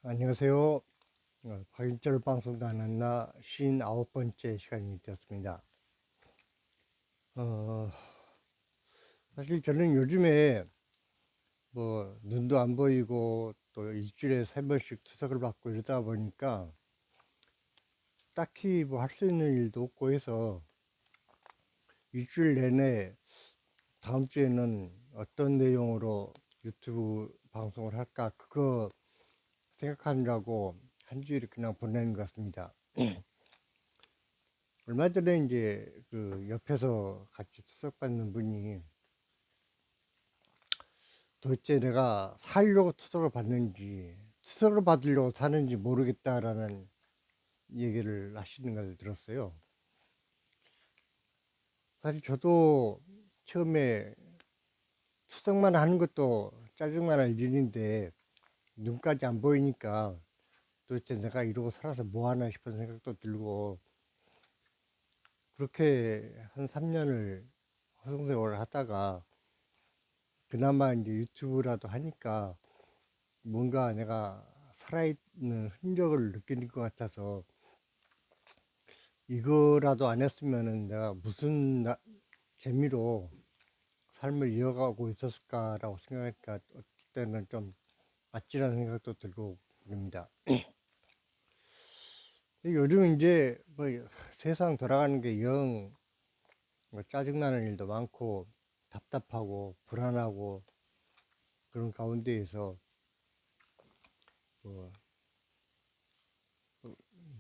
안녕하세요. 박인철 방송 나눴나 59번째 시간이 되었습니다. 어, 사실 저는 요즘에 뭐 눈도 안 보이고 또 일주일에 3번씩 투석을 받고 이러다 보니까 딱히 뭐 할 수 있는 일도 없고 해서 일주일 내내 다음 주에는 어떤 내용으로 유튜브 방송을 할까 그거 생각하느라고 한 주일을 그냥 보내는 것 같습니다. 얼마 전에 이제 그 옆에서 같이 투석받는 분이 도대체 내가 살려고 투석을 받는지 투석을 받으려고 사는지 모르겠다라는 얘기를 하시는 걸 들었어요. 사실 저도 처음에 투석만 하는 것도 짜증나는 일인데 눈까지 안 보이니까 도대체 내가 이러고 살아서 뭐 하나 싶은 생각도 들고 그렇게 한 3년을 허송세월을 하다가 그나마 이제 유튜브라도 하니까 뭔가 내가 살아있는 흔적을 느끼는 것 같아서 이거라도 안 했으면은 내가 무슨 재미로 삶을 이어가고 있었을까라고 생각하니까 어떨 때는 좀 아찔한 생각도 들고 그럽니다. 요즘 이제 뭐 세상 돌아가는 게영 뭐 짜증나는 일도 많고 답답하고 불안하고 그런 가운데에서 뭐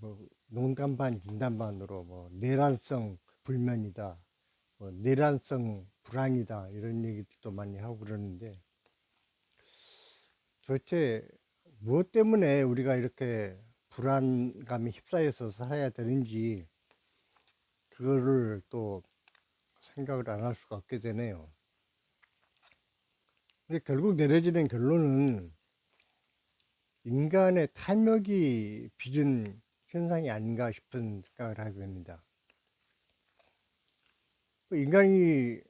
뭐 농담 반 진담 반으로 뭐 내란성 불면이다, 뭐 내란성 불안이다 이런 얘기도 많이 하고 그러는데 도대체 무엇 때문에 우리가 이렇게 불안감에 휩싸여서 살아야 되는지 그거를 또 생각을 안 할 수가 없게 되네요. 근데 결국 내려지는 결론은 인간의 탐욕이 빚은 현상이 아닌가 싶은 생각을 하게 됩니다. 인간이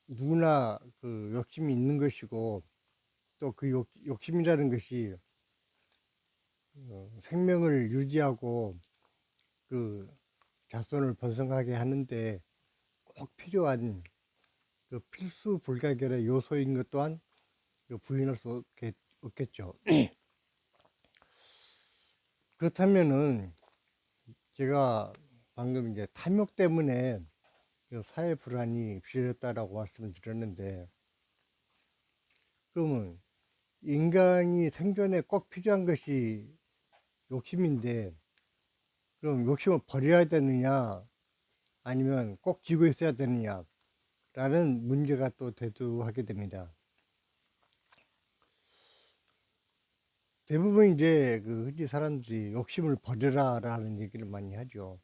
누구나 그 욕심이 있는 것이고 또 그 욕심이라는 것이 생명을 유지하고 그 자손을 번성하게 하는데 꼭 필요한 그 필수 불가결의 요소인 것 또한 부인할 수 없겠죠. 그렇다면은 제가 방금 이제 탐욕 때문에 사회 불안이 빚어졌다라고 말씀을 드렸는데 그러면 인간이 생존에 꼭 필요한 것이 욕심인데 그럼 욕심을 버려야 되느냐 아니면 꼭 쥐고 있어야 되느냐 라는 문제가 또 대두하게 됩니다. 대부분 이제 그 흔히 사람들이 욕심을 버려라 라는 얘기를 많이 하죠.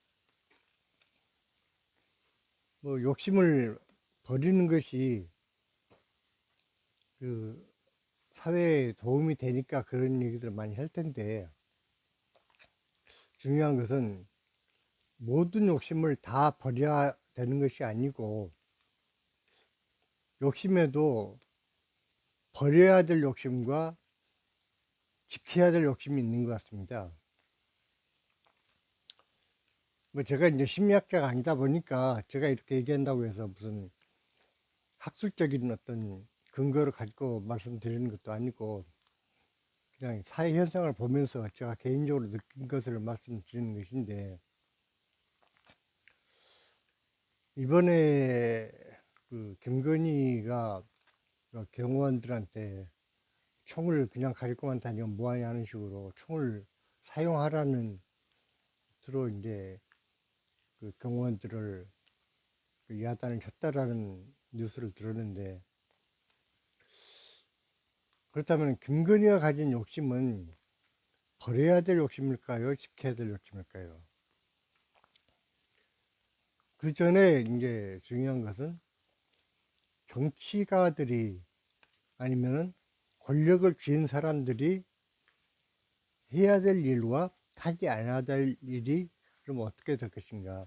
뭐 욕심을 버리는 것이 그 사회에 도움이 되니까 그런 얘기들을 많이 할 텐데 중요한 것은 모든 욕심을 다 버려야 되는 것이 아니고 욕심에도 버려야 될 욕심과 지켜야 될 욕심이 있는 것 같습니다. 뭐 제가 이제 심리학자가 아니다 보니까 제가 이렇게 얘기한다고 해서 무슨 학술적인 어떤 근거를 가지고 말씀드리는 것도 아니고 그냥 사회 현상을 보면서 제가 개인적으로 느낀 것을 말씀드리는 것인데 이번에 그 김건희가 경호원들한테 총을 그냥 가지고만 다니면 뭐하냐 하는 식으로 총을 사용하라는 주로 이제 그 경호원들을 그 야단을 쳤다라는 뉴스를 들었는데 그렇다면 김건희가 가진 욕심은 버려야 될 욕심일까요? 지켜야 될 욕심일까요? 그 전에 이제 중요한 것은 정치가들이 아니면은 권력을 쥔 사람들이 해야 될 일과 하지 않아야 될 일이 그럼 어떻게 될 것인가?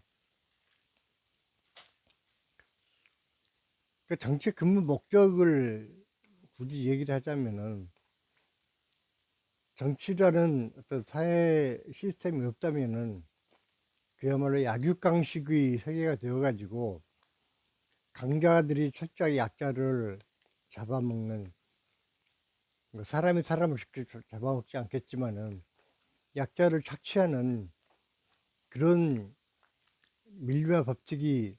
그 정치 근무 목적을 굳이 얘기를 하자면은 정치라는 어떤 사회 시스템이 없다면은 그야말로 약육강식의 세계가 되어가지고 강자들이 철저하게 약자를 잡아먹는, 뭐 사람이 사람을 쉽게 잡아먹지 않겠지만은 약자를 착취하는 그런 밀리와 법칙이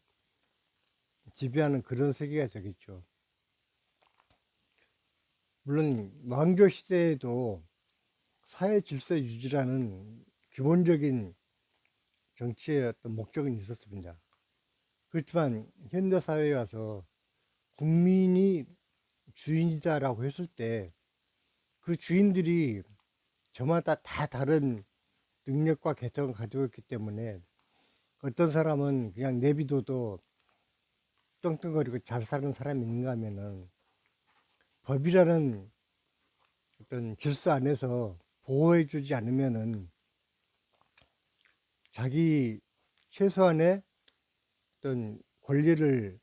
지배하는 그런 세계가 되겠죠. 물론 왕조 시대에도 사회 질서 유지라는 기본적인 정치의 어떤 목적은 있었습니다. 그렇지만 현대 사회에 와서 국민이 주인이다라고 했을 때 그 주인들이 저마다 다 다른 능력과 개성을 가지고 있기 때문에 어떤 사람은 그냥 내비둬도 떵떵거리고 잘 사는 사람이 있는가 하면은 법이라는 어떤 질서 안에서 보호해주지 않으면은 자기 최소한의 어떤 권리를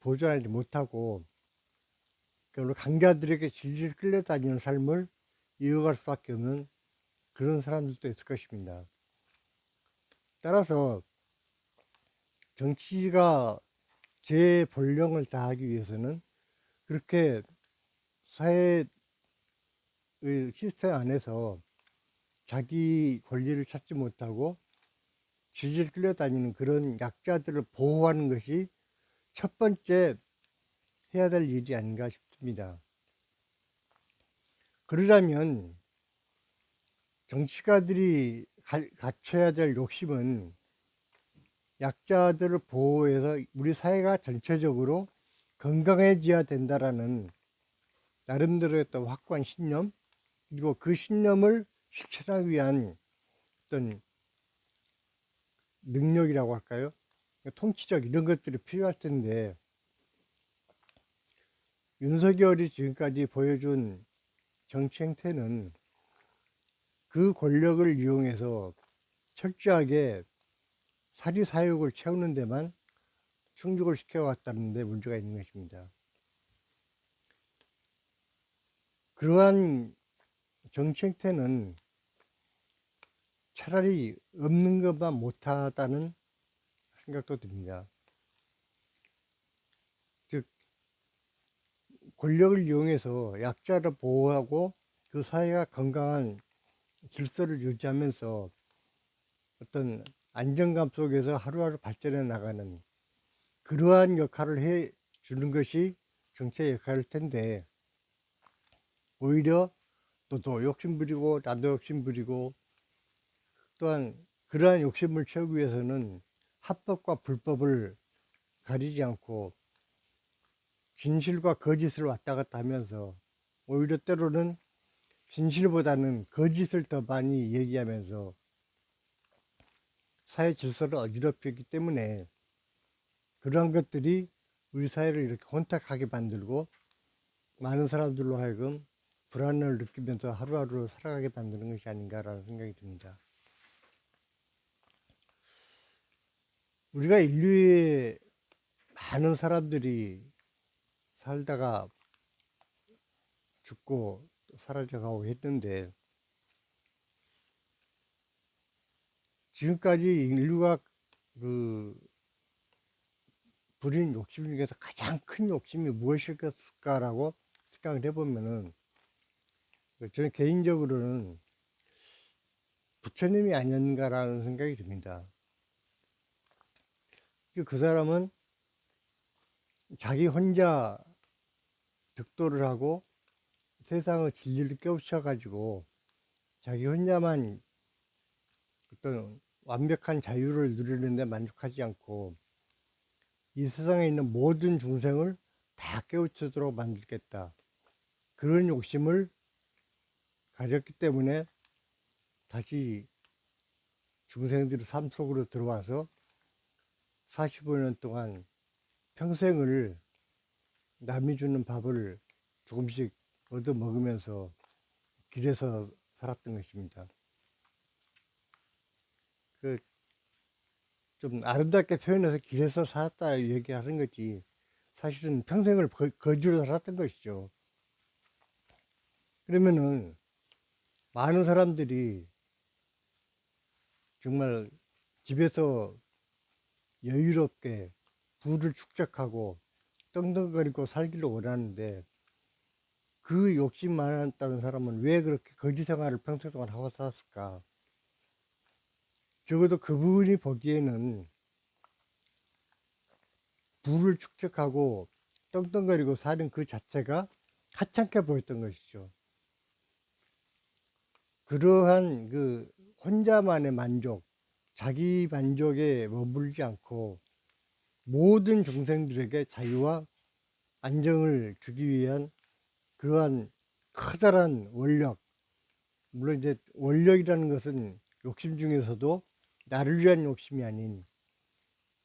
보존하지 못하고 결국 강자들에게 질질 끌려다니는 삶을 이어갈 수밖에 없는 그런 사람들도 있을 것입니다. 따라서 정치가 제 본령을 다하기 위해서는 그렇게 사회의 시스템 안에서 자기 권리를 찾지 못하고 질질 끌려다니는 그런 약자들을 보호하는 것이 첫 번째 해야 될 일이 아닌가 싶습니다. 그러려면 정치가들이 갖춰야 될 욕심은 약자들을 보호해서 우리 사회가 전체적으로 건강해져야 된다라는 나름대로의 어떤 확고한 신념, 그리고 그 신념을 실천하기 위한 어떤 능력이라고 할까요? 통치적 이런 것들이 필요할 텐데 윤석열이 지금까지 보여준 정치 행태는 그 권력을 이용해서 철저하게 사리사욕을 채우는 데만 충족을 시켜왔다는 데 문제가 있는 것입니다. 그러한 정치 행태는 차라리 없는 것만 못하다는 생각도 듭니다. 즉 권력을 이용해서 약자를 보호하고 그 사회가 건강한 질서를 유지하면서 어떤 안정감 속에서 하루하루 발전해 나가는 그러한 역할을 해 주는 것이 정치의 역할일 텐데 오히려 또 욕심 부리고 나도 욕심 부리고 또한 그러한 욕심을 채우기 위해서는 합법과 불법을 가리지 않고 진실과 거짓을 왔다 갔다 하면서 오히려 때로는 진실보다는 거짓을 더 많이 얘기하면서 사회 질서를 어지럽히기 때문에 그러한 것들이 우리 사회를 이렇게 혼탁하게 만들고 많은 사람들로 하여금 불안을 느끼면서 하루하루 살아가게 만드는 것이 아닌가라는 생각이 듭니다. 우리가 인류의 많은 사람들이 살다가 죽고 사라져가고 했는데 지금까지 인류가 그 부린 욕심 중에서 가장 큰 욕심이 무엇일까라고 생각을 해보면은 저는 개인적으로는 부처님이 아니었는가라는 생각이 듭니다. 그 사람은 자기 혼자 득도를 하고 세상의 진리를 깨우쳐가지고 자기 혼자만 어떤 완벽한 자유를 누리는데 만족하지 않고 이 세상에 있는 모든 중생을 다 깨우치도록 만들겠다. 그런 욕심을 가졌기 때문에 다시 중생들의 삶 속으로 들어와서 45년 동안 평생을 남이 주는 밥을 조금씩 얻어 먹으면서 길에서 살았던 것입니다. 그 좀 아름답게 표현해서 길에서 살았다 얘기하는 거지 사실은 평생을 거지로 살았던 것이죠. 그러면은 많은 사람들이 정말 집에서 여유롭게 부를 축적하고 떵떵거리고 살기를 원하는데, 그 욕심 많았다는 사람은 왜 그렇게 거지 생활을 평생 동안 하고 살았을까? 적어도 그분이 보기에는 부를 축적하고 떵떵거리고 사는 그 자체가 하찮게 보였던 것이죠. 그러한 그 혼자만의 만족, 자기 만족에 머물지 않고 모든 중생들에게 자유와 안정을 주기 위한 그러한 커다란 원력, 물론 이제 원력이라는 것은 욕심 중에서도 나를 위한 욕심이 아닌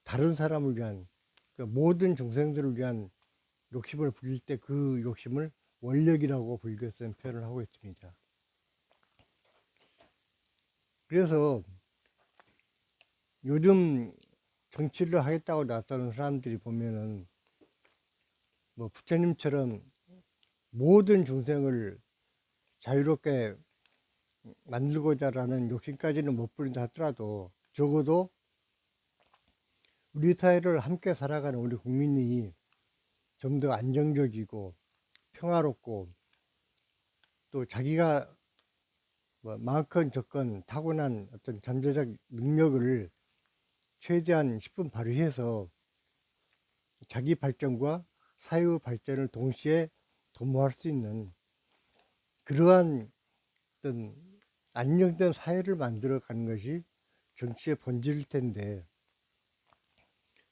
다른 사람을 위한, 그 모든 중생들을 위한 욕심을 부릴 때 그 욕심을 원력이라고 불교에서는 표현을 하고 있습니다. 그래서 요즘 정치를 하겠다고 나서는 사람들이 보면은 뭐 부처님처럼 모든 중생을 자유롭게 만들고자라는 욕심까지는 못 부린다 하더라도 적어도 우리 사회를 함께 살아가는 우리 국민이 좀 더 안정적이고 평화롭고 또 자기가 뭐 많건 적건 타고난 어떤 잠재적 능력을 최대한 10분 발휘해서 자기 발전과 사회 발전을 동시에 도모할 수 있는 그러한 어떤 안정된 사회를 만들어 가는 것이 정치의 본질일 텐데,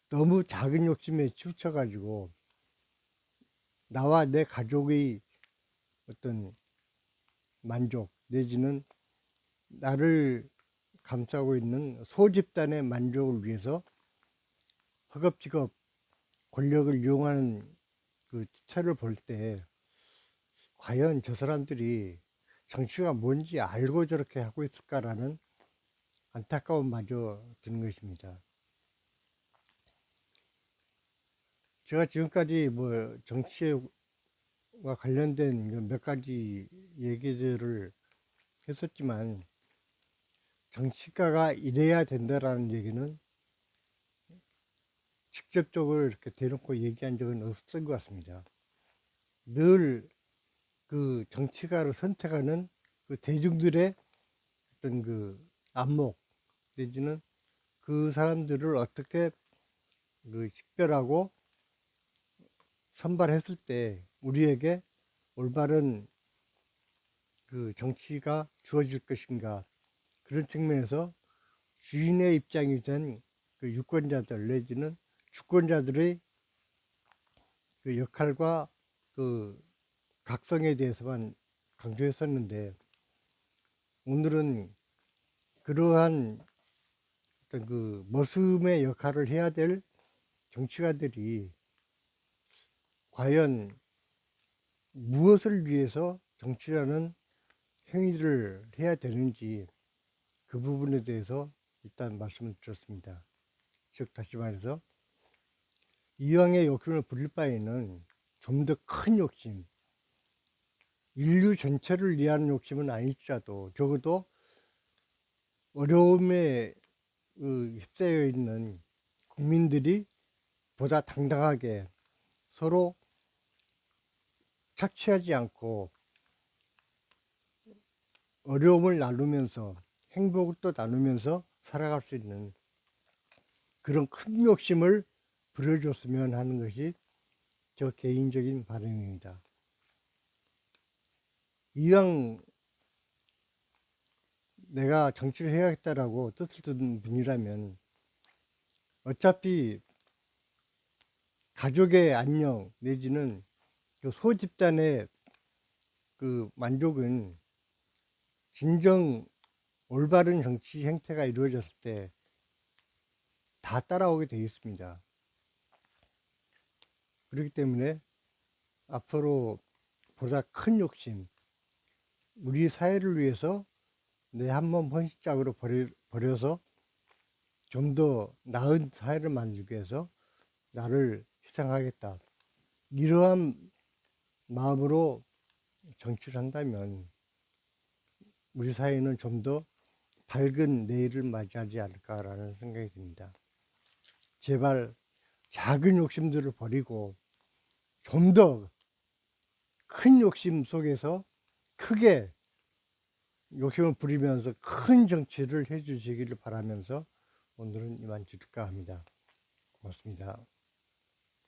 너무 작은 욕심에 치우쳐가지고 나와 내 가족의 어떤 만족 내지는 나를 감싸고 있는 소집단의 만족을 위해서 허겁지겁 권력을 이용하는 그 차를 볼 때 과연 저 사람들이 정치가 뭔지 알고 저렇게 하고 있을까라는 안타까움마저 드는 것입니다. 제가 지금까지 뭐 정치와 관련된 몇 가지 얘기들을 했었지만, 정치가가 이래야 된다라는 얘기는 직접적으로 이렇게 대놓고 얘기한 적은 없었던 것 같습니다. 늘 그 정치가를 선택하는 그 대중들의 어떤 그 안목 내지는 그 사람들을 어떻게 그 식별하고 선발했을 때 우리에게 올바른 그 정치가 주어질 것인가, 그런 측면에서 주인의 입장이 된 그 유권자들 내지는 주권자들의 그 역할과 그 각성에 대해서만 강조했었는데, 오늘은 그러한 어떤 그 머슴의 역할을 해야 될 정치가들이 과연 무엇을 위해서 정치라는 행위를 해야 되는지, 그 부분에 대해서 일단 말씀을 드렸습니다. 즉 다시 말해서 이왕의 욕심을 부릴 바에는 좀 더 큰 욕심, 인류 전체를 위한 욕심은 아닐지라도 적어도 어려움에 휩싸여 있는 국민들이 보다 당당하게 서로 착취하지 않고 어려움을 나누면서 행복을 또 나누면서 살아갈 수 있는 그런 큰 욕심을 부려줬으면 하는 것이 저 개인적인 바람입니다. 이왕 내가 정치를 해야겠다라고 뜻을 든 분이라면 어차피 가족의 안녕 내지는 그 소집단의 그 만족은 진정 올바른 정치 행태가 이루어졌을 때 다 따라오게 되어 있습니다. 그렇기 때문에 앞으로 보다 큰 욕심, 우리 사회를 위해서 내 한 몸 헌신짝으로 버려서 좀 더 나은 사회를 만들기 위해서 나를 희생하겠다, 이러한 마음으로 정치를 한다면 우리 사회는 좀 더 밝은 내일을 맞이하지 않을까라는 생각이 듭니다. 제발 작은 욕심들을 버리고 좀 더 큰 욕심 속에서 크게 욕심을 부리면서 큰 정치를 해 주시기를 바라면서 오늘은 이만 줄일까 합니다. 고맙습니다.